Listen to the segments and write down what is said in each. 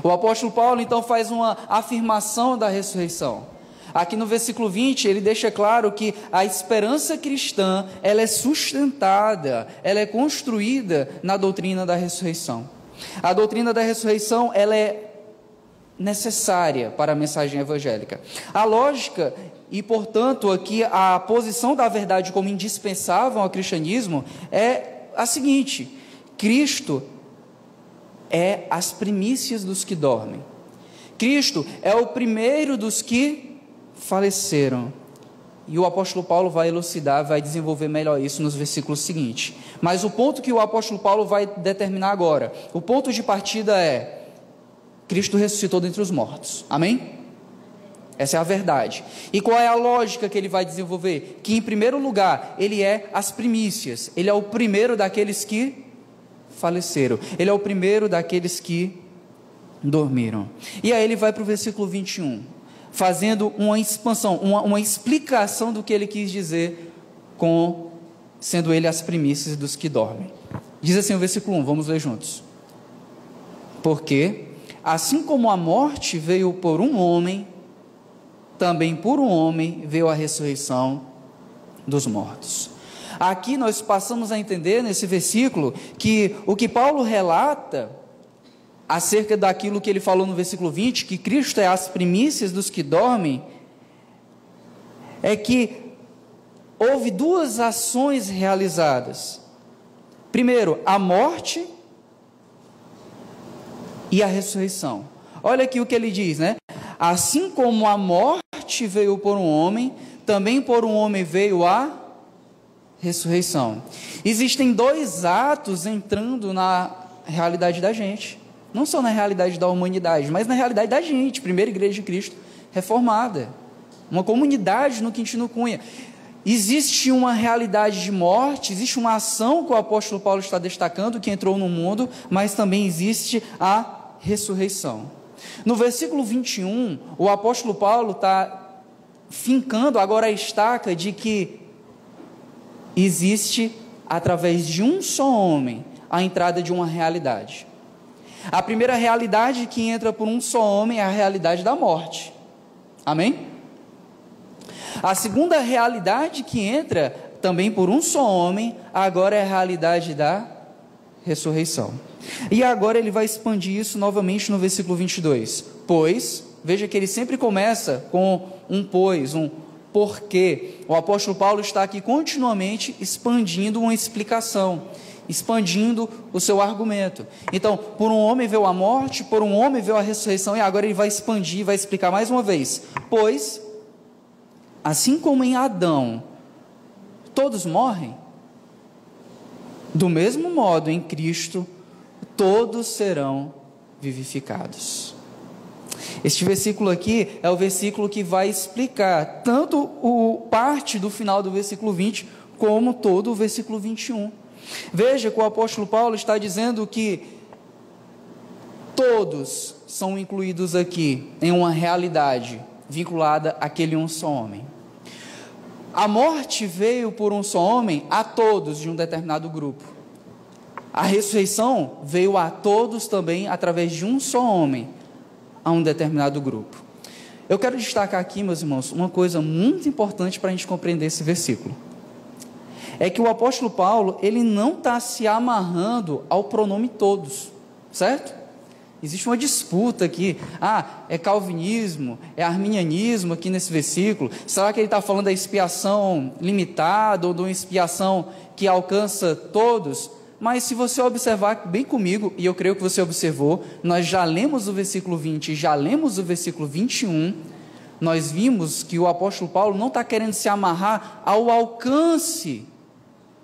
O apóstolo Paulo então faz uma afirmação da ressurreição. Aqui no versículo 20, ele deixa claro que a esperança cristã, ela é sustentada, ela é construída na doutrina da ressurreição. A doutrina da ressurreição, ela é necessária para a mensagem evangélica. A lógica e, portanto, aqui a posição da verdade como indispensável ao cristianismo é a seguinte: Cristo é as primícias dos que dormem. Cristo é o primeiro dos que faleceram. E o apóstolo Paulo vai elucidar, vai desenvolver melhor isso nos versículos seguintes. Mas o ponto que o apóstolo Paulo vai determinar agora, o ponto de partida é: Cristo ressuscitou dentre os mortos. Amém? Essa é a verdade. E qual é a lógica que ele vai desenvolver? Que, em primeiro lugar, ele é as primícias. Ele é o primeiro daqueles que faleceram. Ele é o primeiro daqueles que dormiram. E aí ele vai para o versículo 21, fazendo uma expansão, uma explicação do que ele quis dizer com sendo ele as primícias dos que dormem. Diz assim o versículo 1, vamos ler juntos. Porque assim como a morte veio por um homem, também por um homem veio a ressurreição dos mortos. Aqui nós passamos a entender nesse versículo que o que Paulo relata acerca daquilo que ele falou no versículo 20, que Cristo é as primícias dos que dormem, é que houve duas ações realizadas. Primeiro, a morte e a ressurreição. Olha aqui o que ele diz, né? Assim como a morte veio por um homem, também por um homem veio a ressurreição. Existem dois atos entrando na realidade da gente. Não só na realidade da humanidade, mas na realidade da gente. Primeira Igreja de Cristo reformada. Uma comunidade no Quintino Cunha. Existe uma realidade de morte, existe uma ação que o apóstolo Paulo está destacando, que entrou no mundo, mas também existe a ressurreição. No versículo 21, o apóstolo Paulo está fincando agora a estaca de que existe, através de um só homem, a entrada de uma realidade. A primeira realidade que entra por um só homem é a realidade da morte. Amém? A segunda realidade que entra também por um só homem, agora é a realidade da ressurreição. E agora ele vai expandir isso novamente no versículo 22. Pois, veja que ele sempre começa com um pois, um porquê. O apóstolo Paulo está aqui continuamente expandindo uma explicação, expandindo o seu argumento. Então, por um homem veio a morte, por um homem veio a ressurreição, e agora ele vai expandir, vai explicar mais uma vez. Pois, assim como em Adão todos morrem, do mesmo modo em Cristo todos serão vivificados. Este versículo aqui é o versículo que vai explicar tanto o parte do final do versículo 20, como todo o versículo 21. Veja que o apóstolo Paulo está dizendo que todos são incluídos aqui em uma realidade vinculada àquele um só homem. A morte veio por um só homem a todos de um determinado grupo. A ressurreição veio a todos também através de um só homem a um determinado grupo. Eu quero destacar aqui, meus irmãos, uma coisa muito importante para a gente compreender esse versículo. É que o apóstolo Paulo, ele não está se amarrando ao pronome todos, certo? Existe uma disputa aqui, é calvinismo, é arminianismo aqui nesse versículo, será que ele está falando da expiação limitada ou de uma expiação que alcança todos? Mas se você observar bem comigo, e eu creio que você observou, nós já lemos o versículo 20 e já lemos o versículo 21, nós vimos que o apóstolo Paulo não está querendo se amarrar ao alcance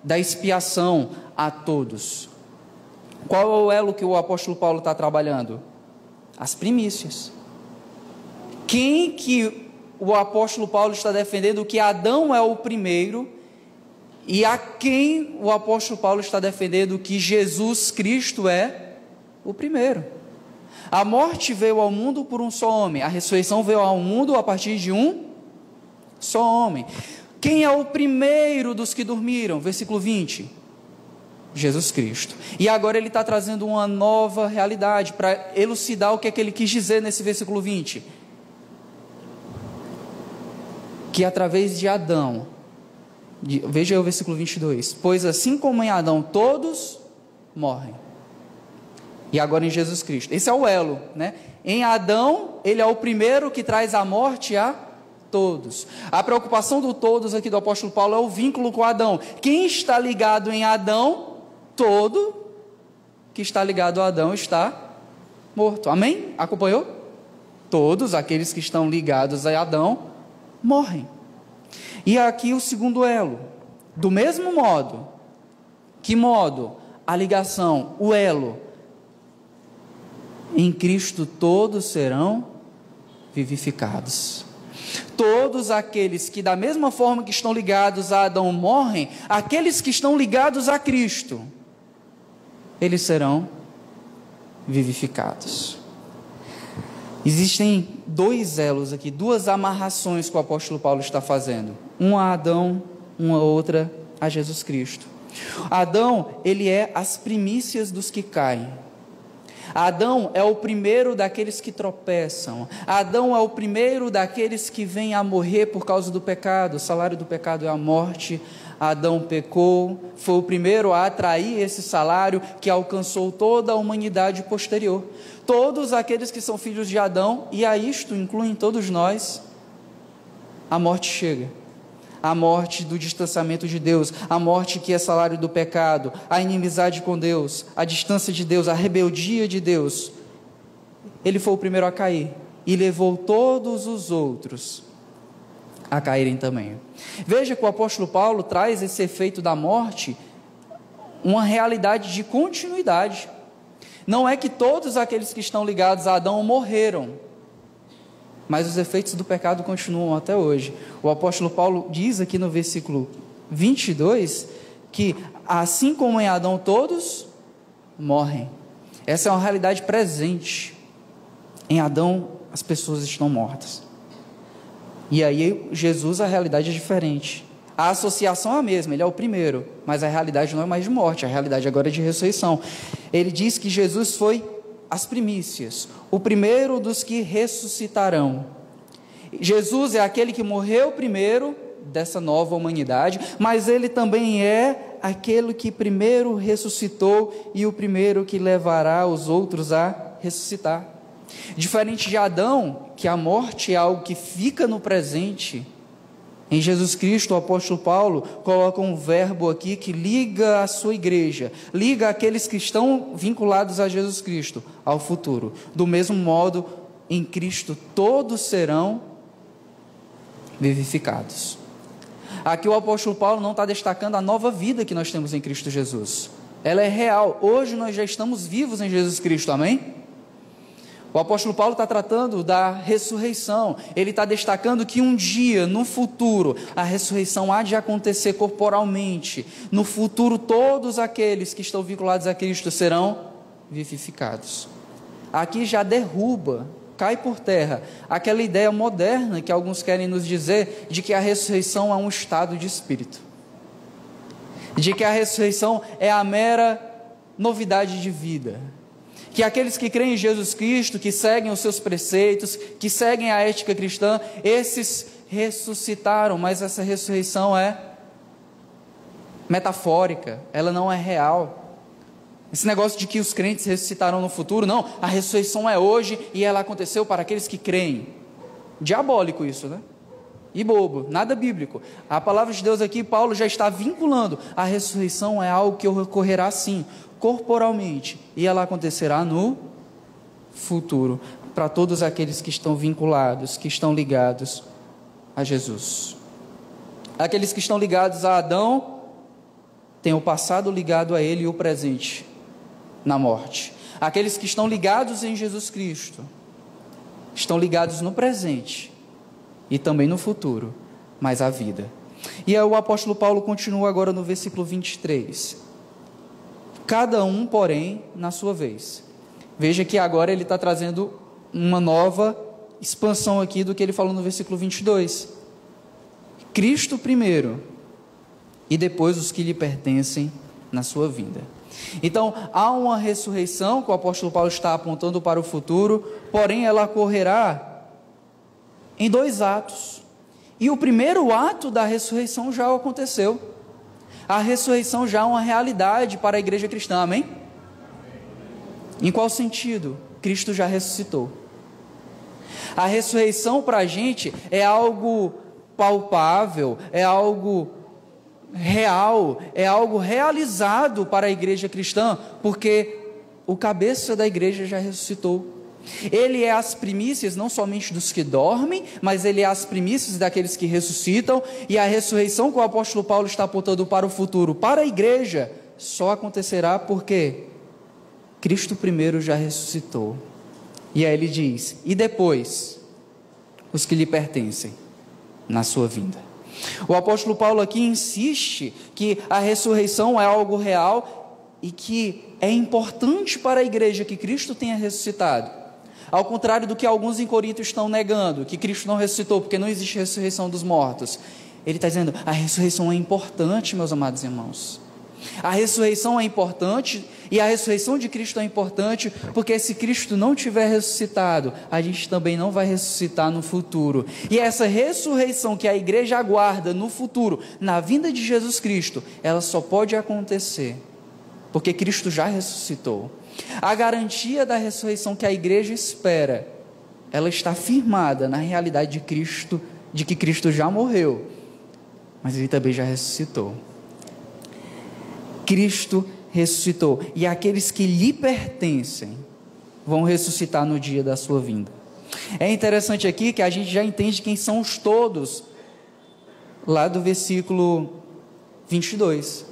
da expiação a todos. Qual é o elo que o apóstolo Paulo está trabalhando? As primícias. Quem que o apóstolo Paulo está defendendo? Que Adão é o primeiro, e a quem o apóstolo Paulo está defendendo? Que Jesus Cristo é o primeiro. A morte veio ao mundo por um só homem, a ressurreição veio ao mundo a partir de um só homem. Quem é o primeiro dos que dormiram? Versículo 20. Jesus Cristo. E agora ele está trazendo uma nova realidade para elucidar o que é que ele quis dizer nesse versículo 20. Que através de Adão, veja aí o versículo 22, pois assim como em Adão todos morrem. E agora em Jesus Cristo. Esse é o elo, né? Em Adão, ele é o primeiro que traz a morte a todos. A preocupação do todos aqui do apóstolo Paulo é o vínculo com Adão. Quem está ligado em Adão, todo que está ligado a Adão está morto. Amém? Acompanhou? Todos aqueles que estão ligados a Adão morrem. E aqui o segundo elo. Do mesmo modo, que modo? A ligação, o elo. Em Cristo todos serão vivificados. Todos aqueles que da mesma forma que estão ligados a Adão morrem, aqueles que estão ligados a Cristo, eles serão vivificados. Existem dois elos aqui, duas amarrações que o apóstolo Paulo está fazendo. Uma a Adão, uma outra a Jesus Cristo. Adão, ele é as primícias dos que caem. Adão é o primeiro daqueles que tropeçam. Adão é o primeiro daqueles que vêm a morrer por causa do pecado. O salário do pecado é a morte. Adão pecou, foi o primeiro a atrair esse salário que alcançou toda a humanidade posterior. Todos aqueles que são filhos de Adão, e a isto incluem todos nós, a morte chega. A morte do distanciamento de Deus, a morte que é salário do pecado, a inimizade com Deus, a distância de Deus, a rebeldia de Deus. Ele foi o primeiro a cair e levou todos os outros a caírem também. Veja que o apóstolo Paulo traz esse efeito da morte, uma realidade de continuidade. Não é que todos aqueles que estão ligados a Adão morreram, mas os efeitos do pecado continuam até hoje. O apóstolo Paulo diz aqui no versículo 22, que assim como em Adão todos morrem. Essa é uma realidade presente. Em Adão as pessoas estão mortas. E aí Jesus, a realidade é diferente. A associação é a mesma, ele é o primeiro, mas a realidade não é mais de morte, a realidade agora é de ressurreição. Ele diz que Jesus foi as primícias, o primeiro dos que ressuscitarão. Jesus é aquele que morreu primeiro dessa nova humanidade, mas ele também é aquele que primeiro ressuscitou e o primeiro que levará os outros a ressuscitar. Diferente de Adão, que a morte é algo que fica no presente, em Jesus Cristo, o apóstolo Paulo coloca um verbo aqui que liga a sua igreja, liga aqueles que estão vinculados a Jesus Cristo, ao futuro. Do mesmo modo, em Cristo todos serão vivificados. Aqui o apóstolo Paulo não está destacando a nova vida que nós temos em Cristo Jesus. Ela é real. Hoje nós já estamos vivos em Jesus Cristo, amém? O apóstolo Paulo está tratando da ressurreição. Ele está destacando que um dia, no futuro, a ressurreição há de acontecer corporalmente. No futuro, todos aqueles que estão vinculados a Cristo serão vivificados. Aqui já derruba, cai por terra, aquela ideia moderna que alguns querem nos dizer de que a ressurreição é um estado de espírito. De que a ressurreição é a mera novidade de vida. Que aqueles que creem em Jesus Cristo, que seguem os seus preceitos, que seguem a ética cristã, esses ressuscitaram, mas essa ressurreição é metafórica, ela não é real. Esse negócio de que os crentes ressuscitarão no futuro, não, a ressurreição é hoje e ela aconteceu para aqueles que creem. Diabólico isso, né? E bobo, nada bíblico. A palavra de Deus aqui, Paulo já está vinculando, a ressurreição é algo que ocorrerá sim, corporalmente, e ela acontecerá no futuro, para todos aqueles que estão vinculados, que estão ligados a Jesus. Aqueles que estão ligados a Adão, têm o passado ligado a ele e o presente na morte. Aqueles que estão ligados em Jesus Cristo, estão ligados no presente e também no futuro, mas a vida. E aí o apóstolo Paulo continua agora no versículo 23. Cada um, porém, na sua vez. Veja que agora ele está trazendo uma nova expansão aqui do que ele falou no versículo 22. Cristo primeiro, e depois os que lhe pertencem na sua vinda. Então, há uma ressurreição que o apóstolo Paulo está apontando para o futuro, porém ela ocorrerá em 2 atos. E o primeiro ato da ressurreição já aconteceu. A ressurreição já é uma realidade para a igreja cristã, amém? Em qual sentido? Cristo já ressuscitou. A ressurreição para a gente é algo palpável, é algo real, é algo realizado para a igreja cristã, porque o cabeça da igreja já ressuscitou. Ele é as primícias não somente dos que dormem, mas ele é as primícias daqueles que ressuscitam, e a ressurreição que o apóstolo Paulo está apontando para o futuro, para a igreja, só acontecerá porque Cristo primeiro já ressuscitou. E aí ele diz, e depois, os que lhe pertencem, na sua vinda. O apóstolo Paulo aqui insiste que a ressurreição é algo real e que é importante para a igreja que Cristo tenha ressuscitado. Ao contrário do que alguns em Corinto estão negando, que Cristo não ressuscitou, porque não existe ressurreição dos mortos. Ele está dizendo, a ressurreição é importante, meus amados irmãos. A ressurreição é importante, e a ressurreição de Cristo é importante, porque se Cristo não tiver ressuscitado, a gente também não vai ressuscitar no futuro. E essa ressurreição que a igreja aguarda no futuro, na vinda de Jesus Cristo, ela só pode acontecer, porque Cristo já ressuscitou. A garantia da ressurreição que a igreja espera, ela está firmada na realidade de Cristo, de que Cristo já morreu, mas Ele também já ressuscitou. Cristo ressuscitou, e aqueles que lhe pertencem vão ressuscitar no dia da sua vinda. É interessante aqui que a gente já entende quem são os todos, lá do versículo 22.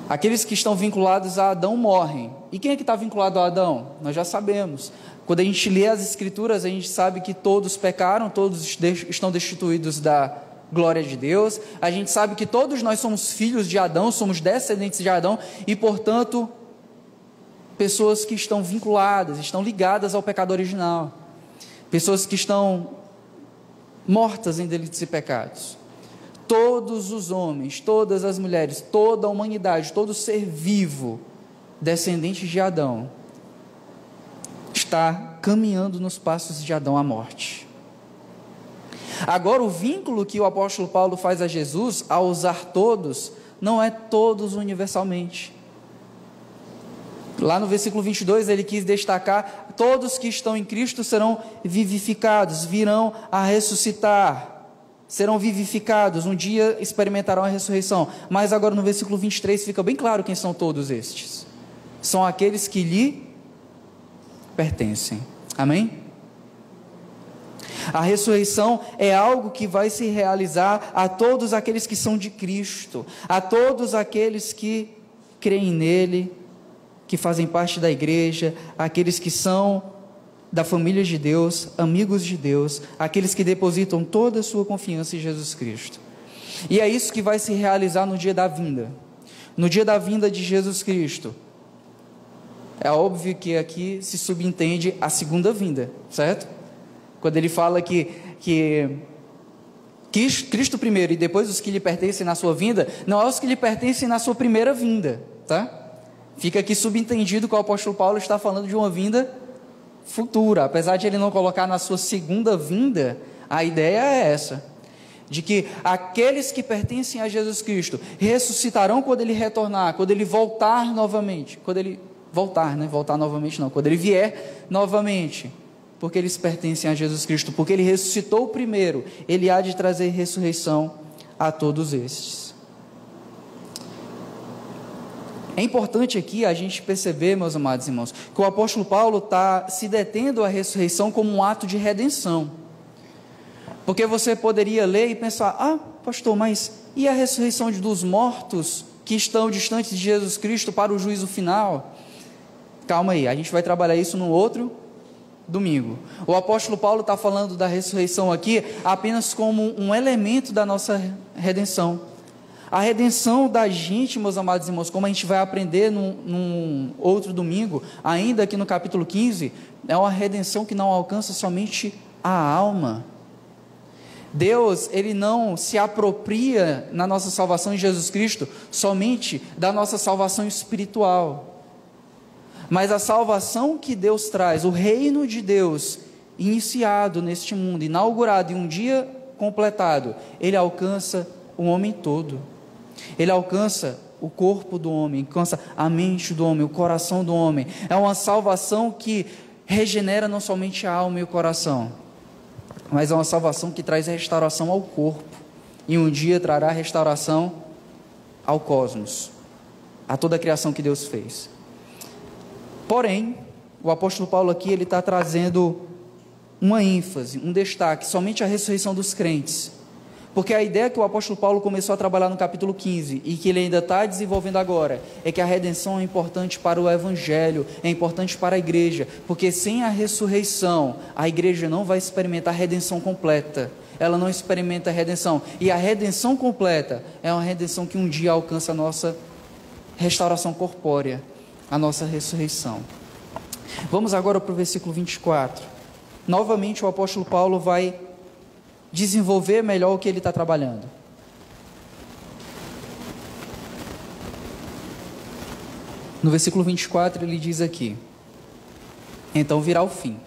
Aqueles que estão vinculados a Adão morrem. E quem é que está vinculado a Adão? Nós já sabemos. Quando a gente lê as Escrituras, a gente sabe que todos pecaram, todos estão destituídos da glória de Deus. A gente sabe que todos nós somos filhos de Adão, somos descendentes de Adão e, portanto, pessoas que estão vinculadas, estão ligadas ao pecado original. Pessoas que estão mortas em delitos e pecados. Todos os homens, todas as mulheres, toda a humanidade, todo ser vivo, descendente de Adão, está caminhando nos passos de Adão à morte. Agora, o vínculo que o apóstolo Paulo faz a Jesus, ao usar todos, não é todos universalmente. Lá no versículo 22, ele quis destacar, todos que estão em Cristo serão vivificados, virão a ressuscitar, serão vivificados, um dia experimentarão a ressurreição. Mas agora no versículo 23 fica bem claro quem são todos estes. São aqueles que lhe pertencem. Amém? A ressurreição é algo que vai se realizar a todos aqueles que são de Cristo, a todos aqueles que creem nele, que fazem parte da igreja, aqueles que são da família de Deus, amigos de Deus, aqueles que depositam toda a sua confiança em Jesus Cristo. E é isso que vai se realizar no dia da vinda. No dia da vinda de Jesus Cristo. É óbvio que aqui se subentende a segunda vinda, certo? Quando ele fala que Cristo primeiro e depois os que lhe pertencem na sua vinda, não é os que lhe pertencem na sua primeira vinda, tá? Fica aqui subentendido que o apóstolo Paulo está falando de uma vinda futura, apesar de ele não colocar na sua segunda vinda, a ideia é essa, de que aqueles que pertencem a Jesus Cristo ressuscitarão quando ele retornar, quando ele voltar novamente, quando ele voltar novamente não, quando ele vier novamente, porque eles pertencem a Jesus Cristo, porque ele ressuscitou primeiro, ele há de trazer ressurreição a todos estes. É importante aqui a gente perceber, meus amados irmãos, que o apóstolo Paulo está se detendo à ressurreição como um ato de redenção. Porque você poderia ler e pensar, pastor, mas e a ressurreição dos mortos que estão distantes de Jesus Cristo para o juízo final? Calma aí, a gente vai trabalhar isso no outro domingo. O apóstolo Paulo está falando da ressurreição aqui apenas como um elemento da nossa redenção. A redenção da gente, meus amados irmãos, como a gente vai aprender num outro domingo, ainda aqui no capítulo 15, é uma redenção que não alcança somente a alma. Deus, Ele não se apropria na nossa salvação em Jesus Cristo somente da nossa salvação espiritual, mas a salvação que Deus traz, o reino de Deus iniciado neste mundo, inaugurado e um dia completado, Ele alcança o homem todo. Ele alcança o corpo do homem, alcança a mente do homem, o coração do homem. É uma salvação que regenera não somente a alma e o coração, mas é uma salvação que traz restauração ao corpo, e um dia trará restauração ao cosmos, a toda a criação que Deus fez. Porém, o apóstolo Paulo aqui, ele está trazendo uma ênfase, um destaque, somente a ressurreição dos crentes, porque a ideia que o apóstolo Paulo começou a trabalhar no capítulo 15, e que ele ainda está desenvolvendo agora, é que a redenção é importante para o evangelho, é importante para a igreja, porque sem a ressurreição, a igreja não vai experimentar a redenção completa, ela não experimenta a redenção, e a redenção completa é uma redenção que um dia alcança a nossa restauração corpórea, a nossa ressurreição. Vamos agora para o versículo 24, novamente o apóstolo Paulo vai desenvolver melhor o que ele está trabalhando. No versículo 24 ele diz aqui: então virá o fim,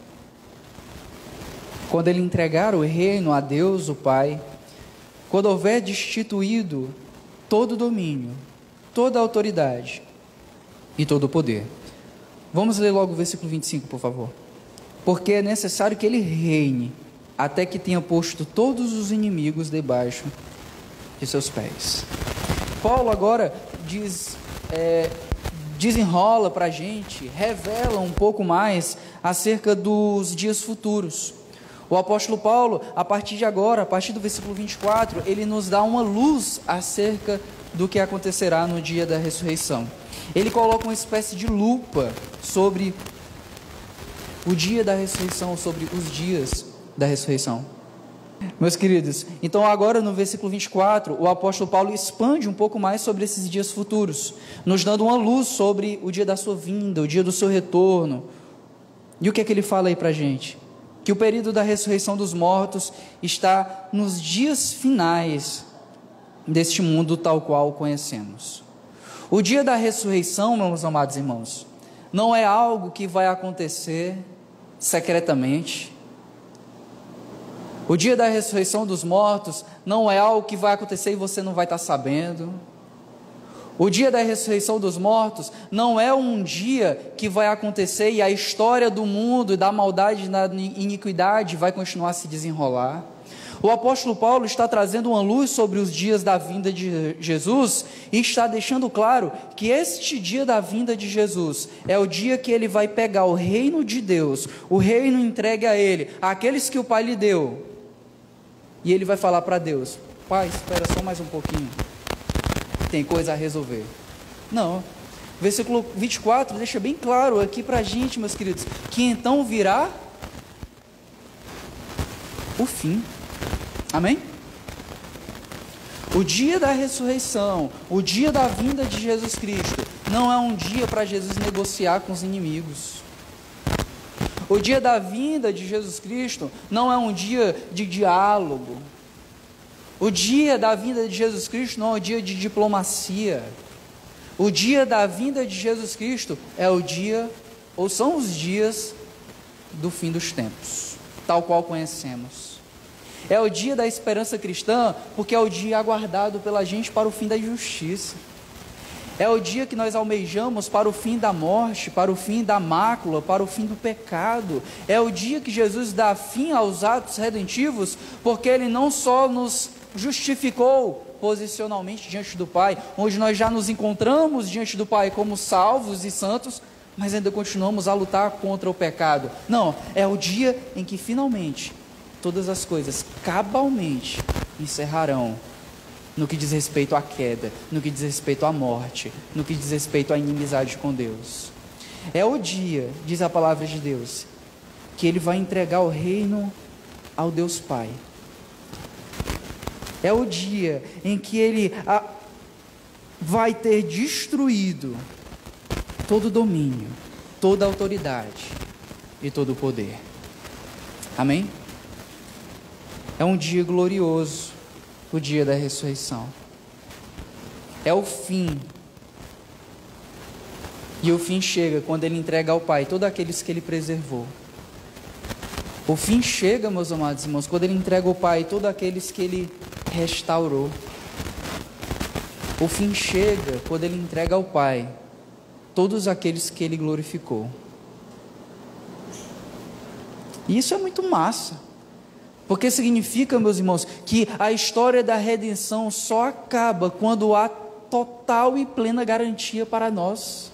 quando ele entregar o reino a Deus o Pai, quando houver destituído todo o domínio, toda a autoridade e todo o poder. Vamos ler logo o versículo 25, por favor. Porque é necessário que ele reine, até que tenha posto todos os inimigos debaixo de seus pés. Paulo agora desenrola para a gente, revela um pouco mais acerca dos dias futuros. O apóstolo Paulo, a partir de agora, a partir do versículo 24, ele nos dá uma luz acerca do que acontecerá no dia da ressurreição. Ele coloca uma espécie de lupa sobre o dia da ressurreição, sobre os dias da ressurreição. Meus queridos, então agora no versículo 24, o apóstolo Paulo expande um pouco mais sobre esses dias futuros, nos dando uma luz sobre o dia da sua vinda, o dia do seu retorno. E o que é que ele fala aí para a gente? Que o período da ressurreição dos mortos está nos dias finais deste mundo tal qual o conhecemos. O dia da ressurreição, meus amados irmãos, não é algo que vai acontecer secretamente. O dia da ressurreição dos mortos não é algo que vai acontecer e você não vai estar sabendo. O dia da ressurreição dos mortos não é um dia que vai acontecer e a história do mundo, da maldade e da iniquidade vai continuar a se desenrolar. O apóstolo Paulo está trazendo uma luz sobre os dias da vinda de Jesus e está deixando claro que este dia da vinda de Jesus é o dia que ele vai pegar o reino de Deus, o reino entregue a ele, àqueles que o Pai lhe deu, e ele vai falar para Deus: Pai, espera só mais um pouquinho, tem coisa a resolver. Não, versículo 24 deixa bem claro aqui para a gente, meus queridos, que então virá o fim. Amém? O dia da ressurreição, o dia da vinda de Jesus Cristo, não é um dia para Jesus negociar com os inimigos. O dia da vinda de Jesus Cristo não é um dia de diálogo. O dia da vinda de Jesus Cristo não é um dia de diplomacia. O dia da vinda de Jesus Cristo é o dia, ou são os dias do fim dos tempos, tal qual conhecemos. É o dia da esperança cristã, porque é o dia aguardado pela gente para o fim da injustiça. É o dia que nós almejamos para o fim da morte, para o fim da mácula, para o fim do pecado. É o dia que Jesus dá fim aos atos redentivos, porque Ele não só nos justificou posicionalmente diante do Pai, onde nós já nos encontramos diante do Pai como salvos e santos, mas ainda continuamos a lutar contra o pecado. Não, é o dia em que finalmente todas as coisas cabalmente encerrarão no que diz respeito à queda, no que diz respeito à morte, no que diz respeito à inimizade com Deus. É o dia, diz a palavra de Deus, que Ele vai entregar o reino ao Deus Pai. É o dia em que Ele vai ter destruído todo o domínio, toda a autoridade e todo o poder. Amém? É um dia glorioso, o dia da ressurreição. É o fim. E o fim chega quando ele entrega ao Pai todos aqueles que ele preservou. O fim chega, meus amados irmãos, quando ele entrega ao Pai todos aqueles que ele restaurou. O fim chega quando ele entrega ao Pai todos aqueles que ele glorificou. E isso é muito massa, porque significa, meus irmãos, que a história da redenção só acaba quando há total e plena garantia para nós.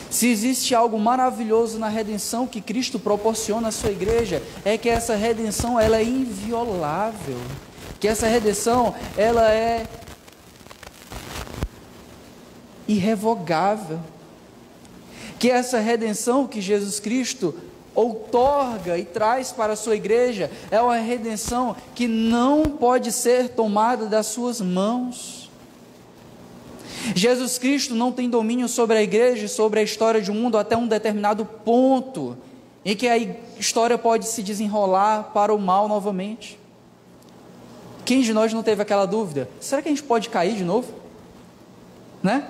Se existe algo maravilhoso na redenção que Cristo proporciona à sua igreja, é que essa redenção ela é inviolável, que essa redenção ela é irrevogável, que essa redenção que Jesus Cristo outorga e traz para a sua igreja é uma redenção que não pode ser tomada das suas mãos. Jesus Cristo não tem domínio sobre a igreja e sobre a história de um mundo até um determinado ponto em que a história pode se desenrolar para o mal novamente. Quem de nós não teve aquela dúvida? Será que a gente pode cair de novo? Né?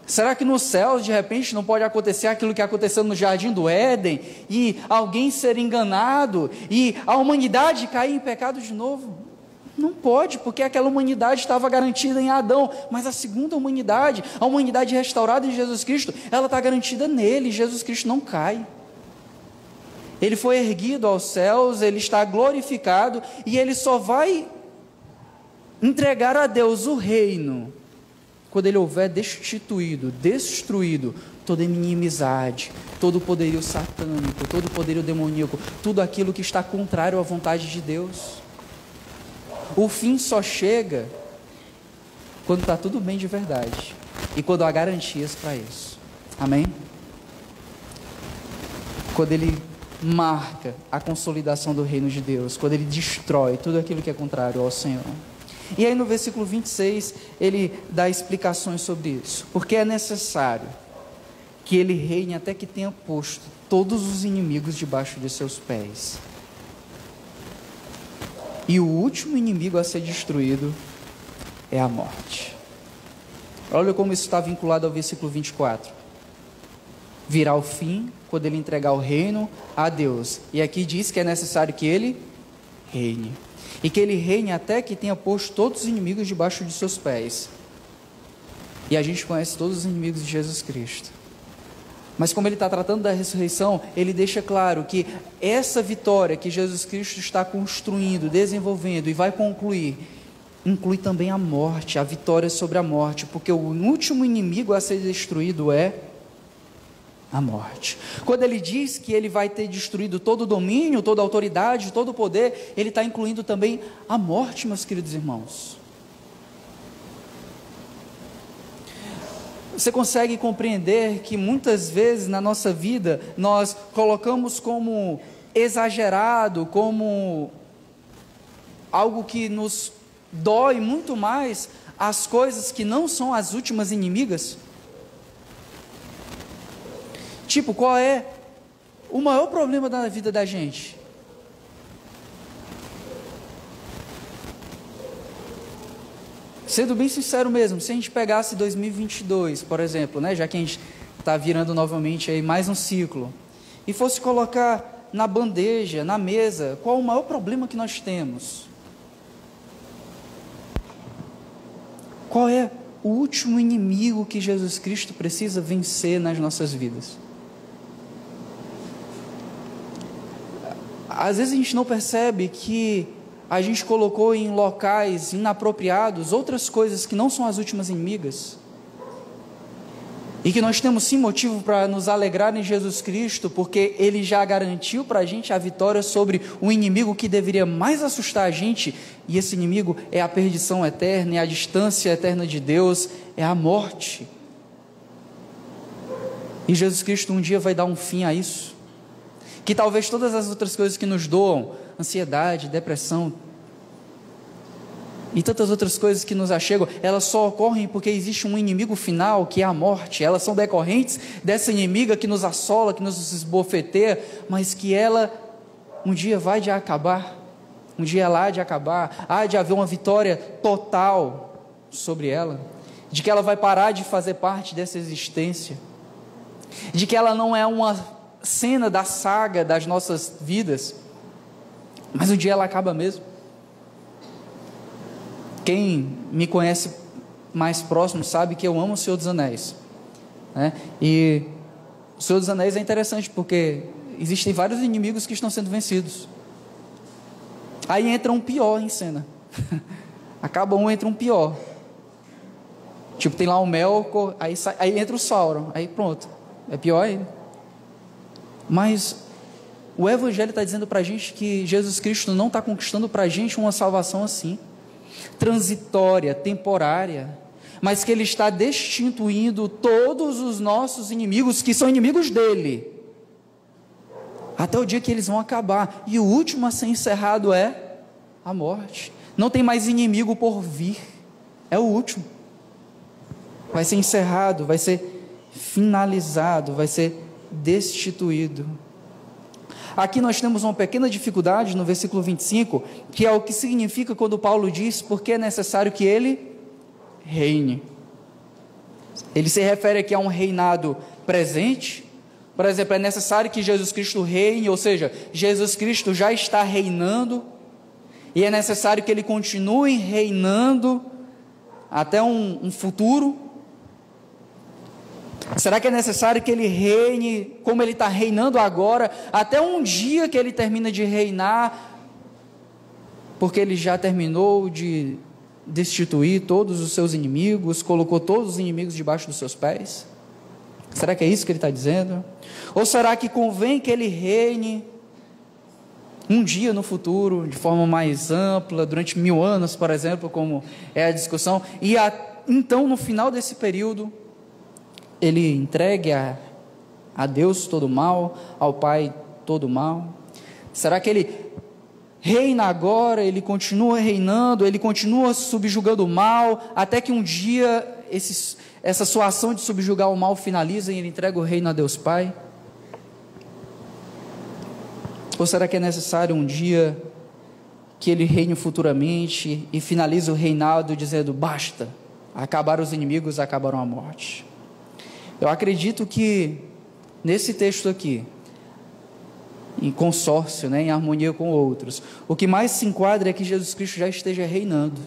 Será que no céu, de repente, não pode acontecer aquilo que aconteceu no Jardim do Éden, e alguém ser enganado, e a humanidade cair em pecado de novo? Não pode, porque aquela humanidade estava garantida em Adão, mas a segunda humanidade, a humanidade restaurada em Jesus Cristo, ela está garantida nele. Jesus Cristo não cai. Ele foi erguido aos céus, ele está glorificado, e ele só vai entregar a Deus o reino quando ele houver destituído, destruído toda inimizade, todo o poderio satânico, todo o poderio demoníaco, tudo aquilo que está contrário à vontade de Deus. O fim só chega quando está tudo bem de verdade e quando há garantias para isso. Amém? Quando ele marca a consolidação do reino de Deus, quando ele destrói tudo aquilo que é contrário ao Senhor. E aí no versículo 26 ele dá explicações sobre isso, porque é necessário que ele reine até que tenha posto todos os inimigos debaixo de seus pés. E o último inimigo a ser destruído é a morte. Olha como isso está vinculado ao versículo 24. Virá o fim quando ele entregar o reino a Deus. E aqui diz que é necessário que ele reine. E que ele reine até que tenha posto todos os inimigos debaixo de seus pés. E a gente conhece todos os inimigos de Jesus Cristo. Mas como ele está tratando da ressurreição, ele deixa claro que essa vitória que Jesus Cristo está construindo, desenvolvendo e vai concluir, inclui também a morte, a vitória sobre a morte, porque o último inimigo a ser destruído é a morte. Quando ele diz que ele vai ter destruído todo o domínio, toda a autoridade, todo o poder, ele está incluindo também a morte, meus queridos irmãos. Você consegue compreender que muitas vezes na nossa vida nós colocamos como exagerado, como algo que nos dói muito mais as coisas que não são as últimas inimigas? Tipo, qual é o maior problema da vida da gente? Sendo bem sincero mesmo, se a gente pegasse 2022, por exemplo, né, já que a gente está virando novamente aí mais um ciclo, e fosse colocar na bandeja, na mesa, qual o maior problema que nós temos? Qual é o último inimigo que Jesus Cristo precisa vencer nas nossas vidas? Às vezes a gente não percebe que a gente colocou em locais inapropriados outras coisas que não são as últimas inimigas, e que nós temos sim motivo para nos alegrar em Jesus Cristo, porque Ele já garantiu para a gente a vitória sobre o inimigo que deveria mais assustar a gente, e esse inimigo é a perdição eterna, é a distância eterna de Deus, é a morte. E Jesus Cristo um dia vai dar um fim a isso, que talvez todas as outras coisas que nos doam, ansiedade, depressão, e tantas outras coisas que nos achegam, elas só ocorrem porque existe um inimigo final, que é a morte. Elas são decorrentes dessa inimiga que nos assola, que nos esbofeteia, mas que ela um dia vai de acabar, um dia ela há de acabar, há de haver uma vitória total sobre ela, de que ela vai parar de fazer parte dessa existência, de que ela não é uma cena da saga das nossas vidas, mas um dia ela acaba mesmo. Quem me conhece mais próximo sabe que eu amo o Senhor dos Anéis, né? E o Senhor dos Anéis é interessante porque existem vários inimigos que estão sendo vencidos. Aí entra um pior em cena. Acaba um, entra um pior. Tipo, tem lá o Melkor, aí entra o Sauron, aí pronto, é pior ainda. Mas o Evangelho está dizendo para a gente que Jesus Cristo não está conquistando para a gente uma salvação assim, transitória, temporária, mas que Ele está destituindo todos os nossos inimigos, que são inimigos dEle, até o dia que eles vão acabar, e o último a ser encerrado é a morte. Não tem mais inimigo por vir, é o último, vai ser encerrado, vai ser finalizado, vai ser destituído. Aqui nós temos uma pequena dificuldade no versículo 25, que é o que significa quando Paulo diz porque é necessário que ele reine. Ele se refere aqui a um reinado presente. Por exemplo, é necessário que Jesus Cristo reine, ou seja, Jesus Cristo já está reinando, e é necessário que ele continue reinando até um futuro. Será que é necessário que ele reine como ele está reinando agora, até um dia que ele termina de reinar, porque ele já terminou de destituir todos os seus inimigos, colocou todos os inimigos debaixo dos seus pés? Será que é isso que ele está dizendo? Ou será que convém que ele reine um dia no futuro, de forma mais ampla, durante 1000 anos, por exemplo, como é a discussão, e então no final desse período ele entregue a Deus todo o mal, ao Pai todo o mal? Será que ele reina agora, ele continua reinando, ele continua subjugando o mal, até que um dia essa sua ação de subjugar o mal finaliza e ele entrega o reino a Deus Pai? Ou será que é necessário um dia que ele reine futuramente e finalize o reinado dizendo, basta, acabaram os inimigos, acabaram a morte? Eu acredito que nesse texto aqui, em consórcio, né, em harmonia com outros, o que mais se enquadra é que Jesus Cristo já esteja reinando,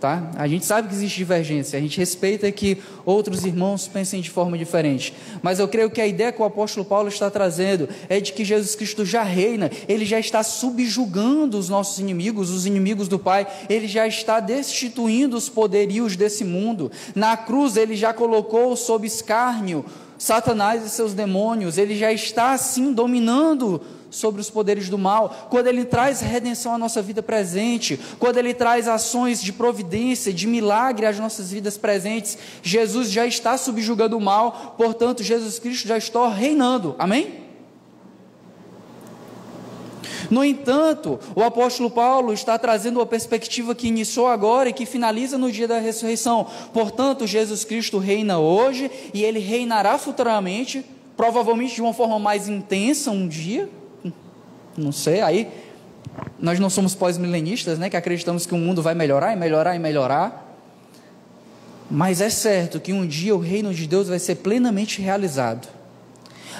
tá? A gente sabe que existe divergência, a gente respeita que outros irmãos pensem de forma diferente, mas eu creio que a ideia que o apóstolo Paulo está trazendo é de que Jesus Cristo já reina, ele já está subjugando os nossos inimigos, os inimigos do Pai, ele já está destituindo os poderios desse mundo. Na cruz ele já colocou sob escárnio Satanás e seus demônios, ele já está assim dominando sobre os poderes do mal. Quando ele traz redenção à nossa vida presente, quando ele traz ações de providência, de milagre às nossas vidas presentes, Jesus já está subjugando o mal, portanto Jesus Cristo já está reinando, amém? No entanto, o apóstolo Paulo está trazendo uma perspectiva que iniciou agora e que finaliza no dia da ressurreição. Portanto, Jesus Cristo reina hoje e ele reinará futuramente, provavelmente de uma forma mais intensa um dia, não sei, aí nós não somos pós-milenistas, né, que acreditamos que o mundo vai melhorar e melhorar e melhorar, mas é certo que um dia o reino de Deus vai ser plenamente realizado.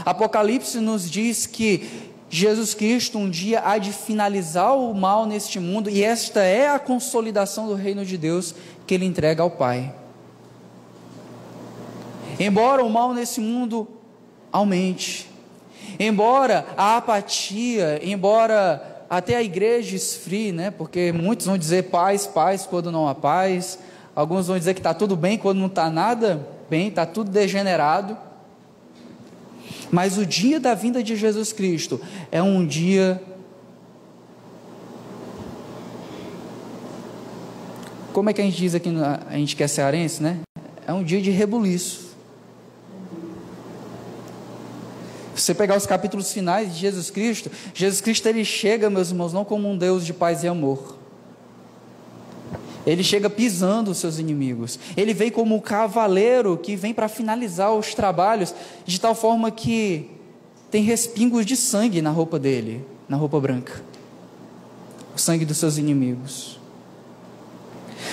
Apocalipse nos diz que Jesus Cristo um dia há de finalizar o mal neste mundo, e esta é a consolidação do reino de Deus que ele entrega ao Pai. Embora o mal nesse mundo aumente, embora a apatia, embora até a igreja esfrie, né? Porque muitos vão dizer paz, paz, quando não há paz, alguns vão dizer que está tudo bem quando não está nada bem, está tudo degenerado. Mas o dia da vinda de Jesus Cristo é um dia, como é que a gente diz aqui, a gente que é cearense, né? É um dia de rebuliço. Se você pegar os capítulos finais de Jesus Cristo ele chega, meus irmãos, não como um Deus de paz e amor. Ele chega pisando os seus inimigos. Ele vem como o cavaleiro que vem para finalizar os trabalhos, de tal forma que tem respingos de sangue na roupa dele, na roupa branca. O sangue dos seus inimigos.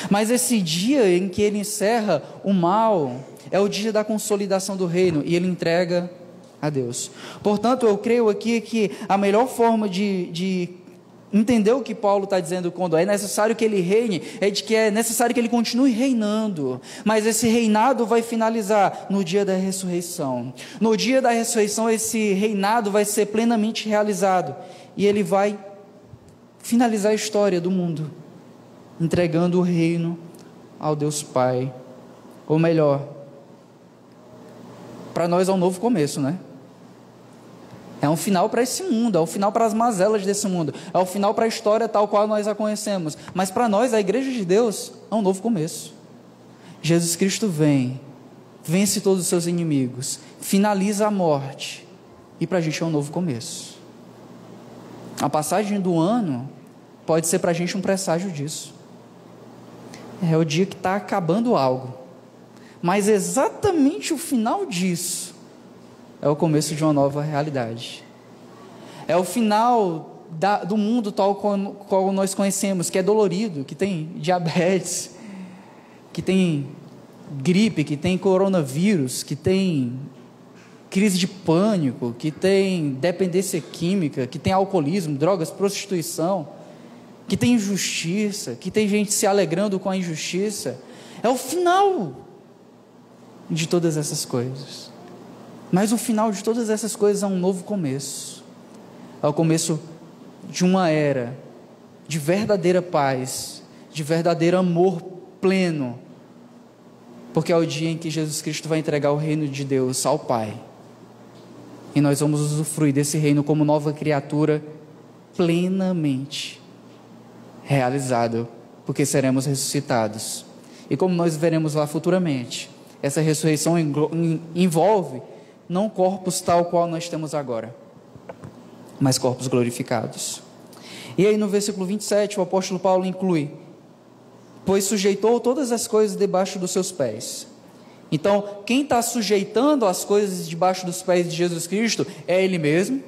Mas esse dia em que ele encerra o mal, é o dia da consolidação do reino, e ele entrega a Deus. Portanto, eu creio aqui que a melhor forma de entender o que Paulo está dizendo quando é necessário que ele reine, é de que é necessário que ele continue reinando, mas esse reinado vai finalizar no dia da ressurreição. No dia da ressurreição, esse reinado vai ser plenamente realizado, e ele vai finalizar a história do mundo, entregando o reino ao Deus Pai. Ou melhor, para nós é um novo começo, né? É um final para esse mundo, é um final para as mazelas desse mundo, é um final para a história tal qual nós a conhecemos. Mas para nós, a igreja de Deus, é um novo começo. Jesus Cristo vem, vence todos os seus inimigos, finaliza a morte, e para a gente é um novo começo. A passagem do ano pode ser para a gente um presságio disso. É o dia que está acabando algo, mas exatamente o final disso é o começo de uma nova realidade. É o final do mundo tal qual nós conhecemos, que é dolorido, que tem diabetes, que tem gripe, que tem coronavírus, que tem crise de pânico, que tem dependência química, que tem alcoolismo, drogas, prostituição, que tem injustiça, que tem gente se alegrando com a injustiça. É o final de todas essas coisas. Mas o final de todas essas coisas é um novo começo. É o começo de uma era de verdadeira paz, de verdadeiro amor pleno, porque é o dia em que Jesus Cristo vai entregar o reino de Deus ao Pai, e nós vamos usufruir desse reino como nova criatura plenamente realizado, porque seremos ressuscitados. E como nós veremos lá futuramente, essa ressurreição envolve não corpos tal qual nós temos agora, mas corpos glorificados. E aí no versículo 27, o apóstolo Paulo inclui: pois sujeitou todas as coisas debaixo dos seus pés. Então, quem está sujeitando as coisas debaixo dos pés de Jesus Cristo é Ele mesmo,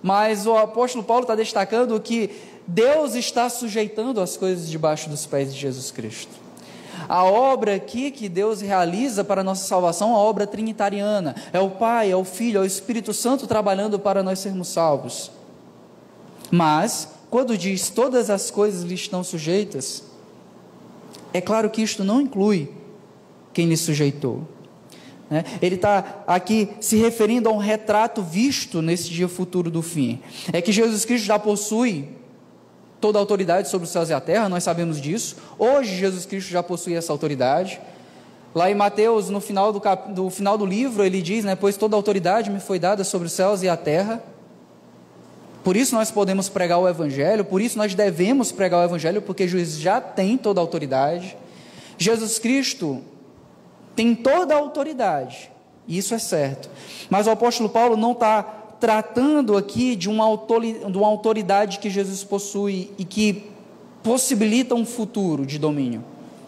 mas o apóstolo Paulo está destacando que Deus está sujeitando as coisas debaixo dos pés de Jesus Cristo. A obra aqui que Deus realiza para a nossa salvação é uma obra trinitariana, é o Pai, é o Filho, é o Espírito Santo trabalhando para nós sermos salvos. Mas, quando diz todas as coisas lhe estão sujeitas, é claro que isto não inclui quem lhe sujeitou. Ele está aqui se referindo a um retrato visto nesse dia futuro do fim. É que Jesus Cristo já possui toda a autoridade sobre os céus e a terra, nós sabemos disso. Hoje Jesus Cristo já possui essa autoridade. Lá em Mateus, no final do livro, ele diz, pois toda a autoridade me foi dada sobre os céus e a terra. Por isso nós podemos pregar o Evangelho, por isso nós devemos pregar o Evangelho, porque Jesus já tem toda a autoridade. Jesus Cristo tem toda a autoridade, isso é certo. Mas o apóstolo Paulo não está tratando aqui de uma autoridade que Jesus possui e que possibilita um futuro de domínio.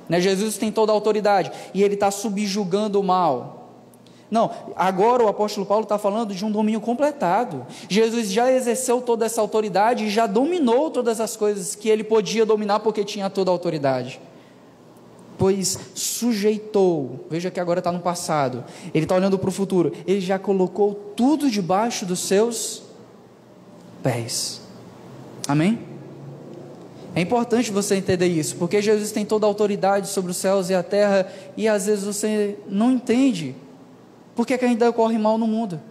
Jesus tem toda a autoridade e ele está subjugando o mal. Não, agora o apóstolo Paulo está falando de um domínio completado. Jesus já exerceu toda essa autoridade e já dominou todas as coisas que ele podia dominar porque tinha toda a autoridade. Pois sujeitou, veja que agora está no passado, ele está olhando para o futuro, ele já colocou tudo debaixo dos seus pés. Amém? É importante você entender isso, porque Jesus tem toda a autoridade sobre os céus e a terra, e às vezes você não entende por que ainda ocorre mal no mundo.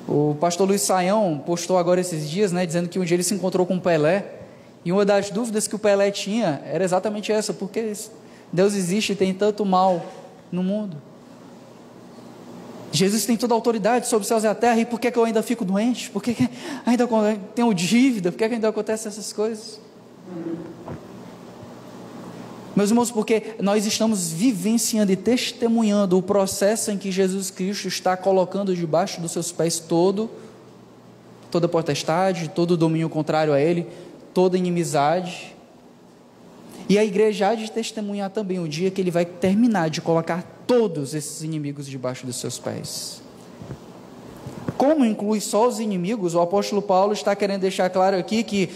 O pastor Luiz Saião postou agora esses dias, dizendo que um dia ele se encontrou com Pelé, e uma das dúvidas que o Pelé tinha era exatamente essa: por que Deus existe e tem tanto mal no mundo? Jesus tem toda a autoridade sobre os céus e a terra, e por que eu ainda fico doente? Por que ainda tenho dívida? Por que ainda acontecem essas coisas? Meus irmãos, porque nós estamos vivenciando e testemunhando o processo em que Jesus Cristo está colocando debaixo dos seus pés toda potestade, todo domínio contrário a Ele, toda inimizade. E a igreja há de testemunhar também o dia que ele vai terminar de colocar todos esses inimigos debaixo dos seus pés. Como inclui só os inimigos, o apóstolo Paulo está querendo deixar claro aqui que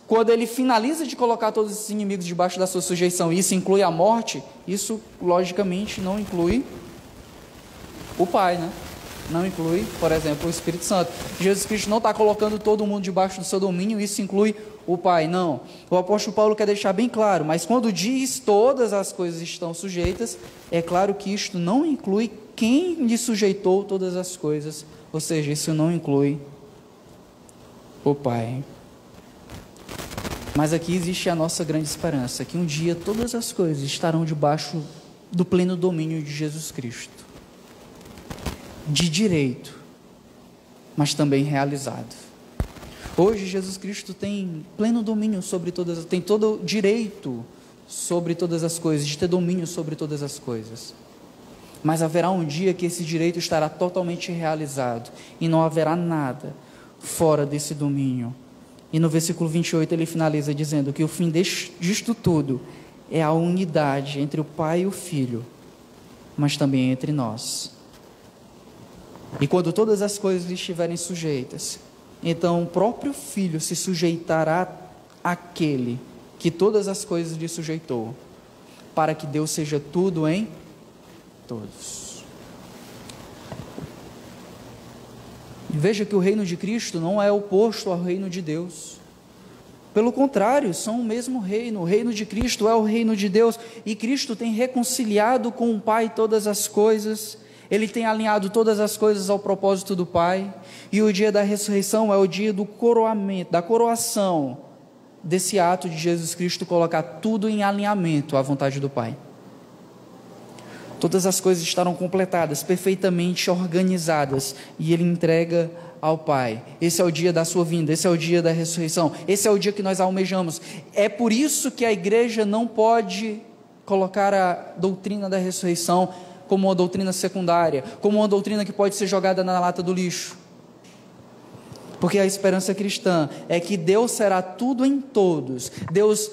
quando ele finaliza de colocar todos esses inimigos debaixo da sua sujeição, e isso inclui a morte, isso logicamente não inclui o Pai, né? Não inclui, por exemplo, o Espírito Santo. Jesus Cristo não está colocando todo mundo debaixo do seu domínio, isso inclui o Pai, não. O apóstolo Paulo quer deixar bem claro, mas quando diz todas as coisas estão sujeitas, é claro que isto não inclui quem lhe sujeitou todas as coisas, ou seja, isso não inclui o Pai. Mas aqui existe a nossa grande esperança, que um dia todas as coisas estarão debaixo do pleno domínio de Jesus Cristo. De direito, mas também realizado. Hoje Jesus Cristo tem pleno domínio sobre todas, tem todo o direito sobre todas as coisas, de ter domínio sobre todas as coisas. Mas haverá um dia que esse direito estará totalmente realizado e não haverá nada fora desse domínio. E no versículo 28 ele finaliza dizendo que o fim disto tudo é a unidade entre o Pai e o Filho, mas também entre nós. E quando todas as coisas estiverem sujeitas, então o próprio Filho se sujeitará àquele que todas as coisas lhe sujeitou, para que Deus seja tudo em todos. Veja que o reino de Cristo não é oposto ao reino de Deus. Pelo contrário, são o mesmo reino. O reino de Cristo é o reino de Deus. E Cristo tem reconciliado com o Pai todas as coisas. Ele tem alinhado todas as coisas ao propósito do Pai. E o dia da ressurreição é o dia do coroamento, da coroação desse ato de Jesus Cristo colocar tudo em alinhamento à vontade do Pai. Todas as coisas estarão completadas, perfeitamente organizadas, e Ele entrega ao Pai. Esse é o dia da sua vinda, esse é o dia da ressurreição, esse é o dia que nós almejamos. É por isso que a igreja não pode colocar a doutrina da ressurreição como uma doutrina secundária, como uma doutrina que pode ser jogada na lata do lixo. Porque a esperança cristã é que Deus será tudo em todos, Deus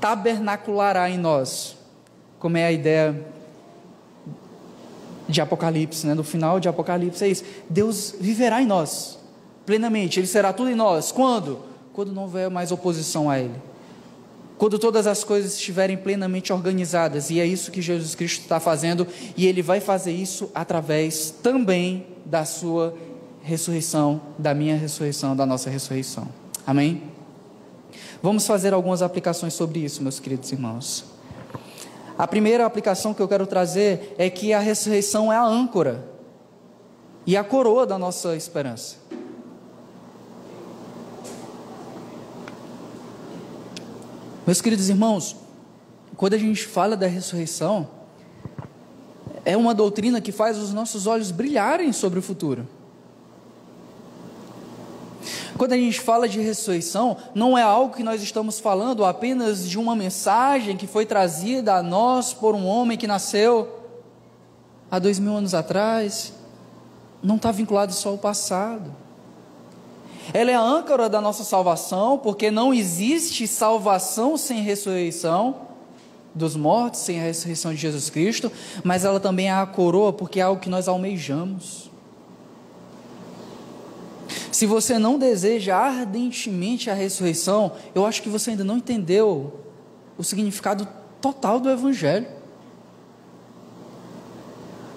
tabernaculará em nós, como é a ideia de Apocalipse, né? No final de Apocalipse é isso, Deus viverá em nós, plenamente, Ele será tudo em nós. Quando? Quando não houver mais oposição a Ele, quando todas as coisas estiverem plenamente organizadas, e é isso que Jesus Cristo está fazendo, e Ele vai fazer isso através também da sua ressurreição, da minha ressurreição, da nossa ressurreição. Amém? Vamos fazer algumas aplicações sobre isso, meus queridos irmãos. A primeira aplicação que eu quero trazer é que a ressurreição é a âncora e a coroa da nossa esperança. Meus queridos irmãos, quando a gente fala da ressurreição, é uma doutrina que faz os nossos olhos brilharem sobre o futuro. Quando a gente fala de ressurreição, não é algo que nós estamos falando apenas de uma mensagem que foi trazida a nós por um homem que nasceu há 2000 anos atrás. Não está vinculado só ao passado. Ela é a âncora da nossa salvação, porque não existe salvação sem ressurreição dos mortos, sem a ressurreição de Jesus Cristo, mas ela também é a coroa, porque é algo que nós almejamos. Se você não deseja ardentemente a ressurreição, eu acho que você ainda não entendeu o significado total do Evangelho.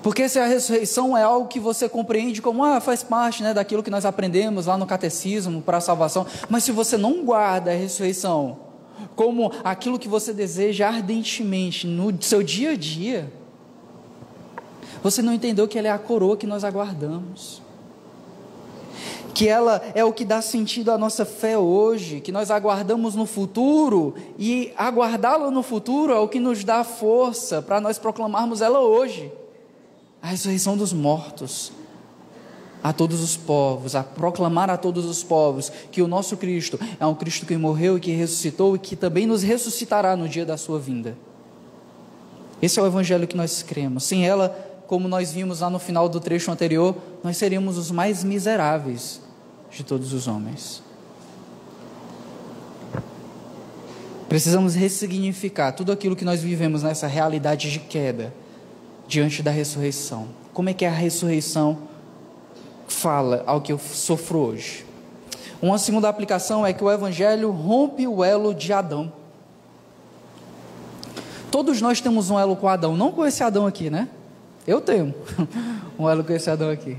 Porque se a ressurreição é algo que você compreende como, faz parte, né, daquilo que nós aprendemos lá no catecismo para a salvação, mas se você não guarda a ressurreição como aquilo que você deseja ardentemente no seu dia a dia, você não entendeu que ela é a coroa que nós aguardamos, que ela é o que dá sentido à nossa fé hoje, que nós aguardamos no futuro, e aguardá-la no futuro é o que nos dá força para nós proclamarmos ela hoje, a ressurreição dos mortos, a todos os povos, a proclamar a todos os povos que o nosso Cristo é um Cristo que morreu e que ressuscitou e que também nos ressuscitará no dia da sua vinda. Esse é o Evangelho que nós cremos. Sem ela, como nós vimos lá no final do trecho anterior, nós seríamos os mais miseráveis de todos os homens. Precisamos ressignificar tudo aquilo que nós vivemos nessa realidade de queda diante da ressurreição. Como é que a ressurreição fala ao que eu sofro hoje? Uma segunda aplicação é que o Evangelho rompe o elo de Adão. Todos nós temos um elo com Adão, não com esse Adão aqui, né? Eu tenho um elo com esse Adão aqui.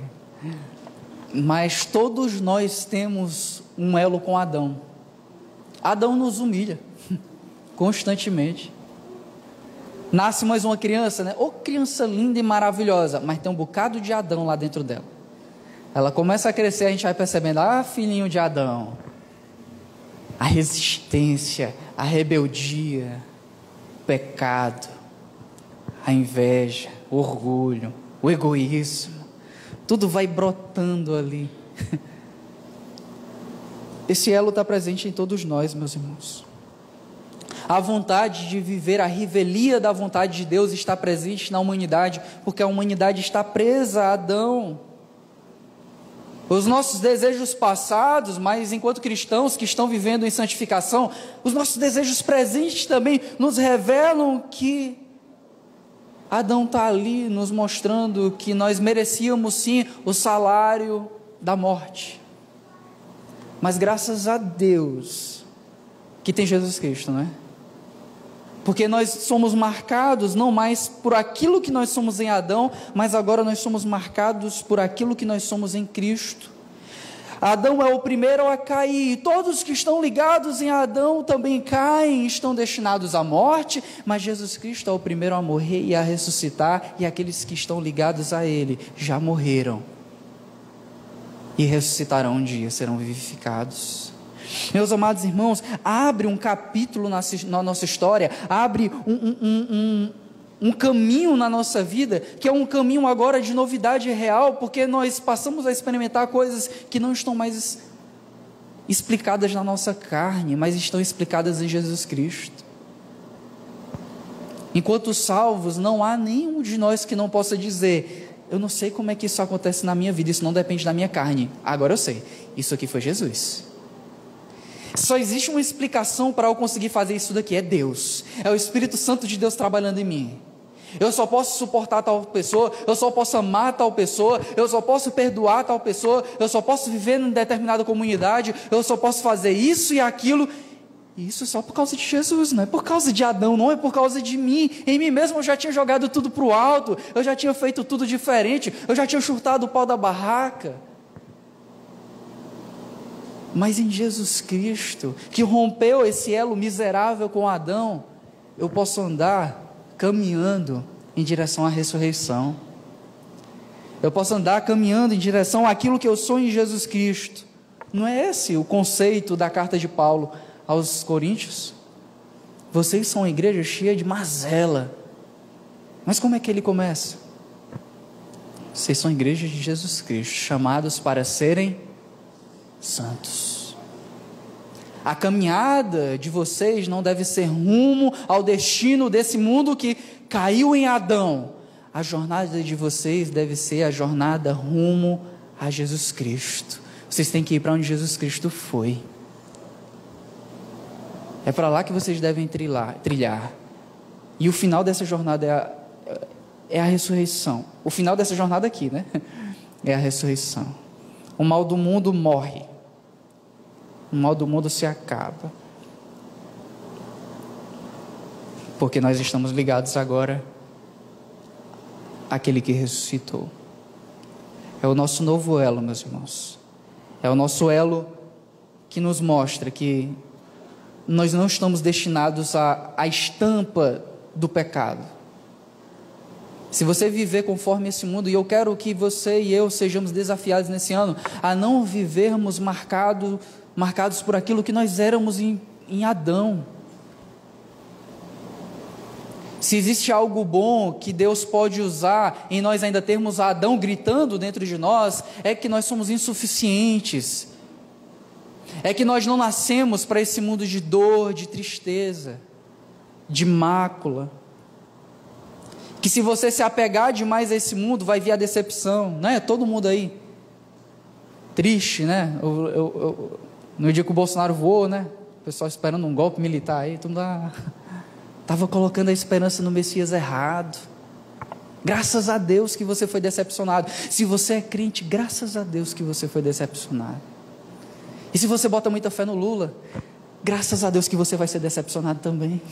Mas todos nós temos um elo com Adão. Adão nos humilha constantemente. Nasce mais uma criança, né? Ô, criança linda e maravilhosa, mas tem um bocado de Adão lá dentro dela. Ela começa a crescer, a gente vai percebendo, filhinho de Adão. A resistência, a rebeldia, o pecado, a inveja, o orgulho, o egoísmo, tudo vai brotando ali. Esse elo está presente em todos nós, meus irmãos. A vontade de viver a revelia da vontade de Deus está presente na humanidade, porque a humanidade está presa a Adão. Os nossos desejos passados, mas enquanto cristãos que estão vivendo em santificação, os nossos desejos presentes também nos revelam que Adão está ali nos mostrando que nós merecíamos sim o salário da morte. Mas graças a Deus que tem Jesus Cristo, não é? Porque nós somos marcados não mais por aquilo que nós somos em Adão, mas agora nós somos marcados por aquilo que nós somos em Cristo. Adão é o primeiro a cair, e todos que estão ligados em Adão também caem, estão destinados à morte, mas Jesus Cristo é o primeiro a morrer e a ressuscitar, e aqueles que estão ligados a Ele já morreram e ressuscitarão um dia, serão vivificados. Meus amados irmãos, abre um capítulo na nossa história, abre um caminho na nossa vida, que é um caminho agora de novidade real, porque nós passamos a experimentar coisas que não estão mais explicadas na nossa carne, mas estão explicadas em Jesus Cristo. Enquanto salvos, não há nenhum de nós que não possa dizer: eu não sei como é que isso acontece na minha vida, isso não depende da minha carne. Agora eu sei, isso aqui foi Jesus. Só existe uma explicação para eu conseguir fazer isso daqui, é Deus, é o Espírito Santo de Deus trabalhando em mim. Eu só posso suportar tal pessoa, eu só posso amar tal pessoa, eu só posso perdoar tal pessoa, eu só posso viver em determinada comunidade, eu só posso fazer isso e aquilo, e isso só por causa de Jesus, não é por causa de Adão, não é por causa de mim. Em mim mesmo eu já tinha jogado tudo para o alto, eu já tinha feito tudo diferente, eu já tinha chutado o pau da barraca. Mas em Jesus Cristo, que rompeu esse elo miserável com Adão, eu posso andar caminhando em direção à ressurreição. Eu posso andar caminhando em direção àquilo que eu sou em Jesus Cristo. Não é esse o conceito da carta de Paulo aos Coríntios? Vocês são uma igreja cheia de mazela. Mas como é que ele começa? Vocês são igrejas de Jesus Cristo, chamados para serem santos. A caminhada de vocês não deve ser rumo ao destino desse mundo que caiu em Adão. A jornada de vocês deve ser a jornada rumo a Jesus Cristo. Vocês têm que ir para onde Jesus Cristo foi. É para lá que vocês devem trilhar. E o final dessa jornada é a ressurreição. O final dessa jornada aqui, né? É a ressurreição. O mal do mundo morre. O mal do mundo se acaba. Porque nós estamos ligados agora àquele que ressuscitou. É o nosso novo elo, meus irmãos. É o nosso elo que nos mostra que nós não estamos destinados à estampa do pecado. Se você viver conforme esse mundo, e eu quero que você e eu sejamos desafiados nesse ano a não vivermos marcados por aquilo que nós éramos em Adão. Se existe algo bom que Deus pode usar em nós ainda termos Adão gritando dentro de nós, é que nós somos insuficientes, é que nós não nascemos para esse mundo de dor, de tristeza, de mácula, que se você se apegar demais a esse mundo, vai vir a decepção, né? Todo mundo aí, triste, né? No dia que o Bolsonaro voou, né? O pessoal esperando um golpe militar aí, tudo lá. Estava colocando a esperança no Messias errado. Graças a Deus que você foi decepcionado. Se você é crente, graças a Deus que você foi decepcionado. E se você bota muita fé no Lula, graças a Deus que você vai ser decepcionado também.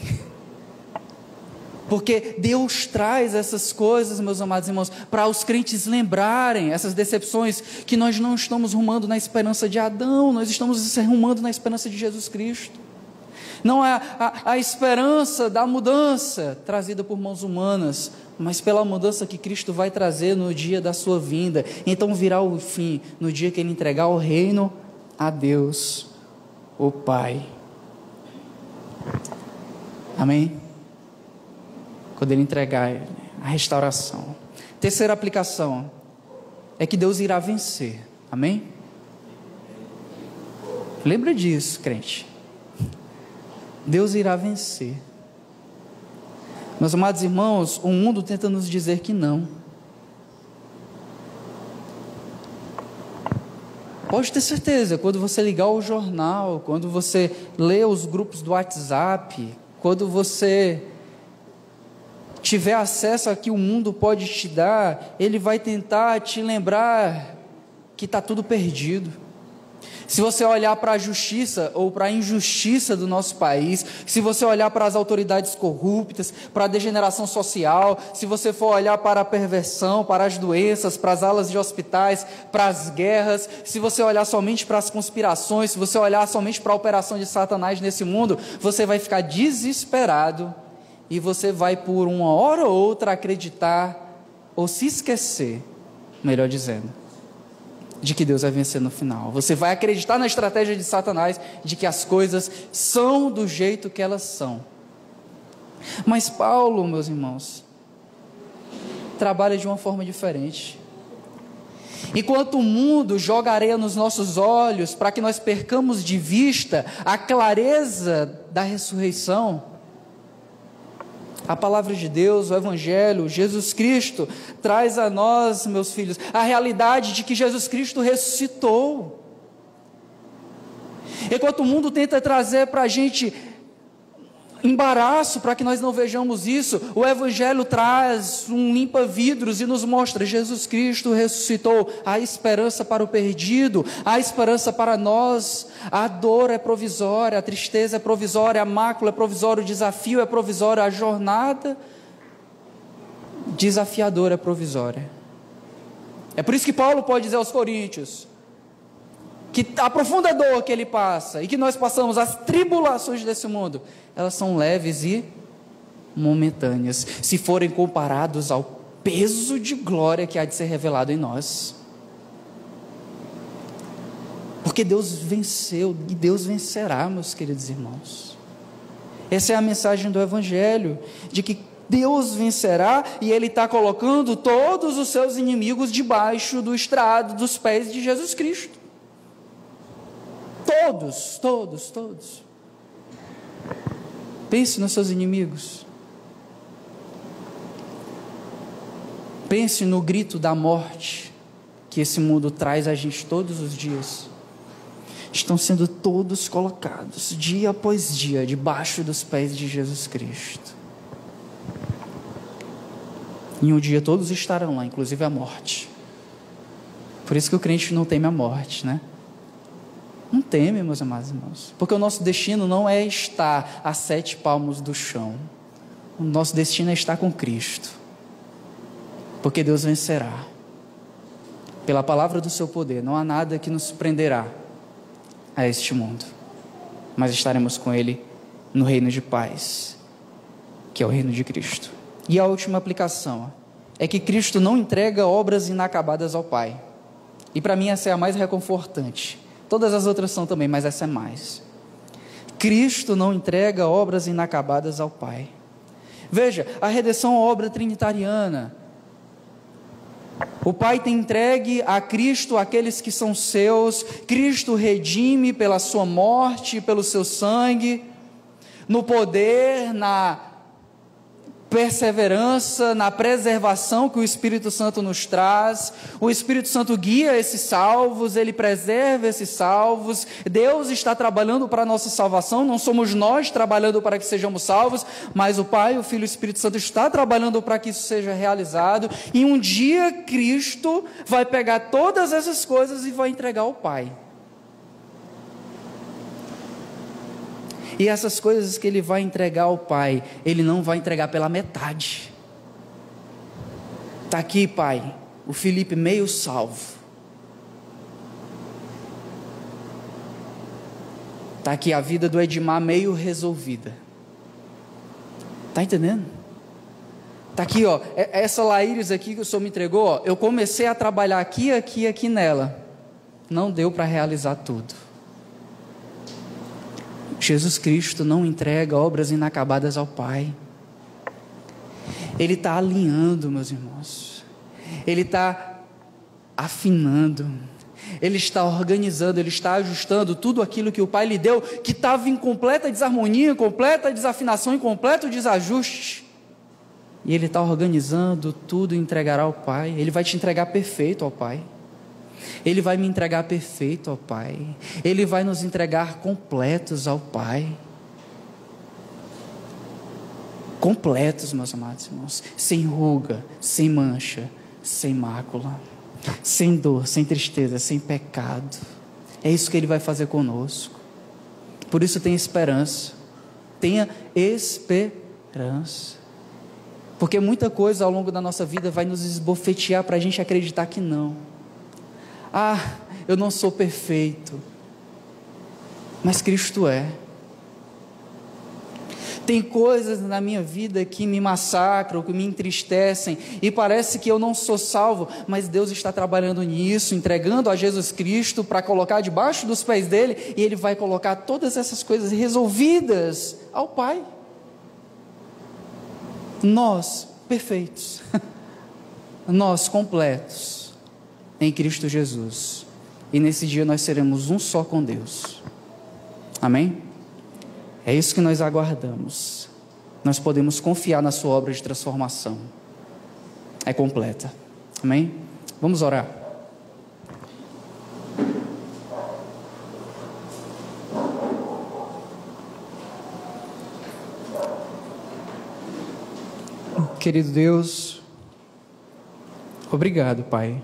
Porque Deus traz essas coisas, meus amados irmãos, para os crentes lembrarem essas decepções, que nós não estamos rumando na esperança de Adão, nós estamos rumando na esperança de Jesus Cristo. Não é a esperança da mudança trazida por mãos humanas, mas pela mudança que Cristo vai trazer no dia da sua vinda. Então virá o fim, no dia que Ele entregar o reino a Deus, o Pai. Amém? Quando Ele entregar a restauração. Terceira aplicação é que Deus irá vencer. Amém? Lembra disso, crente. Deus irá vencer. Meus amados irmãos, o mundo tenta nos dizer que não. Pode ter certeza, quando você ligar o jornal, quando você lê os grupos do WhatsApp, quando você tiver acesso a que o mundo pode te dar, ele vai tentar te lembrar que está tudo perdido. Se você olhar para a justiça ou para a injustiça do nosso país, se você olhar para as autoridades corruptas, para a degeneração social, se você for olhar para a perversão, para as doenças, para as alas de hospitais, para as guerras, se você olhar somente para as conspirações, se você olhar somente para a operação de Satanás nesse mundo, você vai ficar desesperado e você vai por uma hora ou outra acreditar ou se esquecer, melhor dizendo, de que Deus vai vencer no final. Você vai acreditar na estratégia de Satanás, de que as coisas são do jeito que elas são. Mas Paulo, meus irmãos, trabalha de uma forma diferente. Enquanto o mundo joga areia nos nossos olhos para que nós percamos de vista a clareza da ressurreição, a palavra de Deus, o Evangelho, Jesus Cristo, traz a nós, meus filhos, a realidade de que Jesus Cristo ressuscitou. Enquanto o mundo tenta trazer para a gente embaraço para que nós não vejamos isso, o Evangelho traz um limpa-vidros e nos mostra: Jesus Cristo ressuscitou, a esperança para o perdido, a esperança para nós. A dor é provisória, a tristeza é provisória, a mácula é provisória, o desafio é provisório, a jornada desafiadora é provisória. É por isso que Paulo pode dizer aos Coríntios que a profunda dor que ele passa e que nós passamos, as tribulações desse mundo, elas são leves e momentâneas, se forem comparados ao peso de glória que há de ser revelado em nós. Porque Deus venceu e Deus vencerá, meus queridos irmãos. Essa é a mensagem do Evangelho, de que Deus vencerá e Ele está colocando todos os seus inimigos debaixo do estrado dos pés de Jesus Cristo. Todos, todos, todos. Pense nos seus inimigos. Pense no grito da morte que esse mundo traz a gente todos os dias. Estão sendo todos colocados, dia após dia, debaixo dos pés de Jesus Cristo. E um dia todos estarão lá, inclusive a morte. Por isso que o crente não teme a morte, né? Não teme, meus amados irmãos, porque o nosso destino não é estar a 7 palmos do chão. O nosso destino é estar com Cristo, porque Deus vencerá. Pela palavra do seu poder, não há nada que nos prenderá a este mundo, mas estaremos com Ele no reino de paz, que é o reino de Cristo. E a última aplicação é que Cristo não entrega obras inacabadas ao Pai, e para mim essa é a mais reconfortante. Todas as outras são também, mas essa é mais. Cristo não entrega obras inacabadas ao Pai. Veja, a redenção é uma obra trinitariana. O Pai tem entregue a Cristo aqueles que são seus. Cristo redime pela sua morte, pelo seu sangue, no poder, perseverança, na preservação que o Espírito Santo nos traz. O Espírito Santo guia esses salvos, ele preserva esses salvos. Deus está trabalhando para a nossa salvação, não somos nós trabalhando para que sejamos salvos, mas o Pai, o Filho e o Espírito Santo está trabalhando para que isso seja realizado. E um dia Cristo vai pegar todas essas coisas e vai entregar ao Pai. E essas coisas que ele vai entregar ao Pai, ele não vai entregar pela metade. Está aqui, Pai, o Felipe meio salvo. Está aqui a vida do Edmar meio resolvida. Está entendendo? Está aqui, ó, essa Laíris aqui que o Senhor me entregou, ó, eu comecei a trabalhar aqui nela. Não deu para realizar tudo. Jesus Cristo não entrega obras inacabadas ao Pai. Ele está alinhando, meus irmãos. Ele está afinando. Ele está organizando, ele está ajustando tudo aquilo que o Pai lhe deu, que estava em completa desarmonia, completa desafinação e completo desajuste. E ele está organizando tudo e entregará ao Pai. Ele vai te entregar perfeito ao Pai. Ele vai me entregar perfeito ao Pai. Ele vai nos entregar completos ao Pai. Completos, meus amados irmãos. Sem ruga, sem mancha, sem mácula, sem dor, sem tristeza, sem pecado. É isso que Ele vai fazer conosco. Por isso tenha esperança. Tenha esperança. Porque muita coisa ao longo da nossa vida vai nos esbofetear para a gente acreditar que não. Ah, eu não sou perfeito, mas Cristo é. Tem coisas na minha vida que me massacram, que me entristecem, e parece que eu não sou salvo, mas Deus está trabalhando nisso, entregando a Jesus Cristo para colocar debaixo dos pés dele, e Ele vai colocar todas essas coisas resolvidas ao Pai. Nós, perfeitos, nós, completos, em Cristo Jesus, e nesse dia nós seremos um só com Deus, amém? É isso que nós aguardamos. Nós podemos confiar na sua obra de transformação, é completa, amém? Vamos orar. Querido Deus, obrigado, Pai.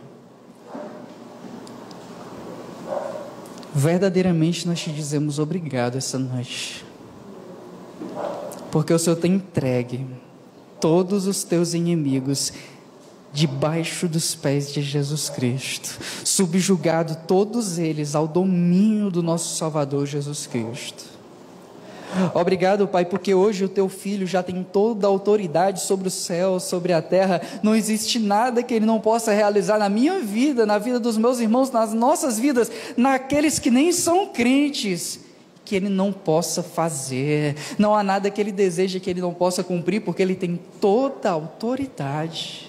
Verdadeiramente nós te dizemos obrigado essa noite, porque o Senhor tem entregue todos os teus inimigos debaixo dos pés de Jesus Cristo, subjugado todos eles ao domínio do nosso Salvador Jesus Cristo. Obrigado, Pai, porque hoje o teu Filho já tem toda a autoridade sobre o céu, sobre a terra. Não existe nada que Ele não possa realizar na minha vida, na vida dos meus irmãos, nas nossas vidas, naqueles que nem são crentes, que Ele não possa fazer. Não há nada que Ele deseje que Ele não possa cumprir, porque Ele tem toda a autoridade.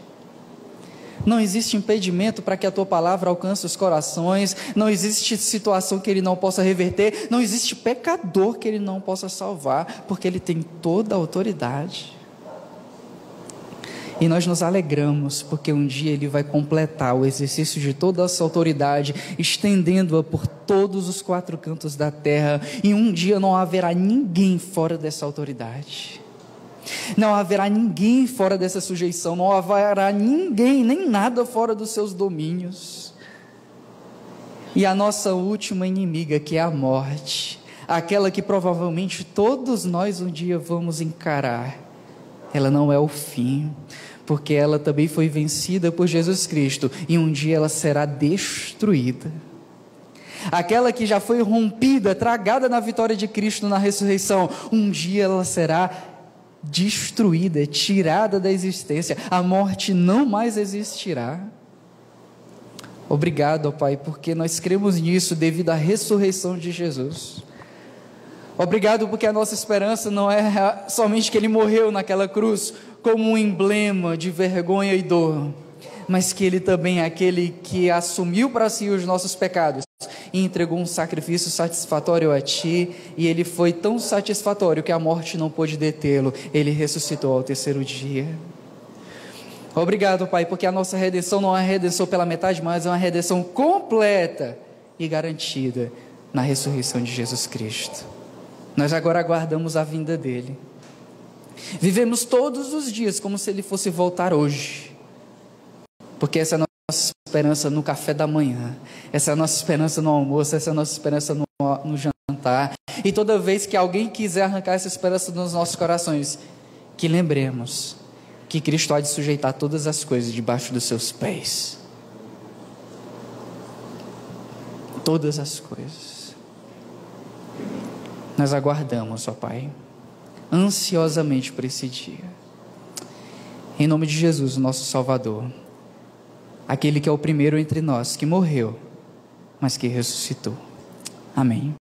Não existe impedimento para que a tua palavra alcance os corações, não existe situação que Ele não possa reverter, não existe pecador que Ele não possa salvar, porque Ele tem toda a autoridade. E nós nos alegramos, porque um dia Ele vai completar o exercício de toda essa autoridade, estendendo-a por todos os quatro cantos da terra, e um dia não haverá ninguém fora dessa autoridade. Não haverá ninguém fora dessa sujeição, não haverá ninguém, nem nada fora dos seus domínios. E a nossa última inimiga, que é a morte, aquela que provavelmente todos nós um dia vamos encarar, ela não é o fim, porque ela também foi vencida por Jesus Cristo, e um dia ela será destruída. Aquela que já foi rompida, tragada na vitória de Cristo na ressurreição, um dia ela será destruída, tirada da existência. A morte não mais existirá. Obrigado, ó Pai, porque nós cremos nisso devido à ressurreição de Jesus. Obrigado porque a nossa esperança não é somente que Ele morreu naquela cruz como um emblema de vergonha e dor, mas que Ele também é aquele que assumiu para si os nossos pecados e entregou um sacrifício satisfatório a Ti, e ele foi tão satisfatório que a morte não pôde detê-lo. Ele ressuscitou ao terceiro dia. Obrigado, Pai, porque a nossa redenção não é uma redenção pela metade, mas é uma redenção completa e garantida na ressurreição de Jesus Cristo. Nós agora aguardamos a vinda dele. Vivemos todos os dias como se ele fosse voltar hoje, porque essa é a nossa esperança no café da manhã, essa é a nossa esperança no almoço, essa é a nossa esperança no jantar. E toda vez que alguém quiser arrancar essa esperança dos nossos corações, que lembremos que Cristo há de sujeitar todas as coisas debaixo dos seus pés. Todas as coisas. Nós aguardamos, ó Pai, ansiosamente por esse dia. Em nome de Jesus, o nosso Salvador, aquele que é o primeiro entre nós, que morreu, mas que ressuscitou. Amém.